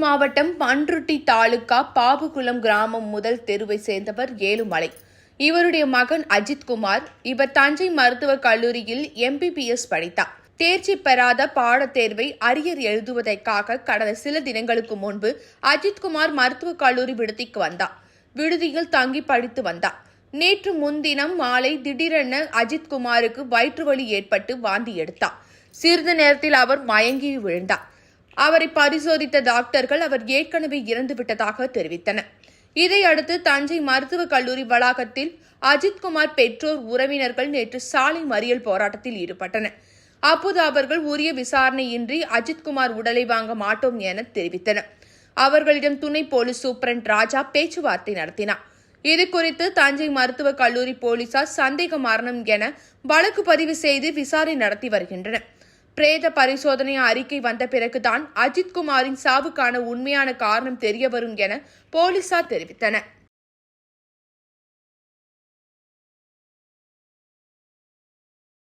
மாவட்டம் பண்ருட்டி தாலுகா பாபுகுளம் கிராமம் முதல் தெருவை சேர்ந்தவர் ஏழுமலை. இவருடைய மகன் அஜித்குமார். இவர் தஞ்சை மருத்துவக் கல்லூரியில் MBBS படித்தார். தேர்ச்சி பெறாத பாடத்தேர்வை அரியர் எழுதுவதற்காக கடந்த சில தினங்களுக்கு முன்பு அஜித்குமார் மருத்துவக் கல்லூரி விடுதிக்கு வந்தார். விடுதியில் தங்கி படித்து வந்தார். நேற்று முன்தினம் மாலை திடீரென அஜித்குமாருக்கு வயிற்று வலி ஏற்பட்டு வாந்தி எடுத்தார். சிறிது நேரத்தில் அவர் மயங்கி விழுந்தார். அவரை பரிசோதித்த டாக்டர்கள் அவர் ஏற்கனவே இறந்துவிட்டதாக தெரிவித்தனர். இதையடுத்து தஞ்சை மருத்துவக் கல்லூரி வளாகத்தில் அஜித்குமார் பெற்றோர் உறவினர்கள் நேற்று சாலை மறியல் போராட்டத்தில் ஈடுபட்டனர். அப்போது அவர்கள் உரிய விசாரணையின்றி அஜித்குமார் உடலை வாங்க மாட்டோம் என தெரிவித்தனர். அவர்களிடம் துணை போலீஸ் சூப்பரண்ட் ராஜா பேச்சுவார்த்தை நடத்தினார். இதுகுறித்து தஞ்சை மருத்துவக் கல்லூரி போலீசார் சந்தேக மரணம் என வழக்கு பதிவு செய்து விசாரணை நடத்தி வருகின்றனர். பிரேத பரிசோதனை அறிக்கை வந்த பிறகுதான் அஜித்குமாரின் சாவுக்கான உண்மையான காரணம் தெரியவரும் என போலீசார் தெரிவித்தனர்.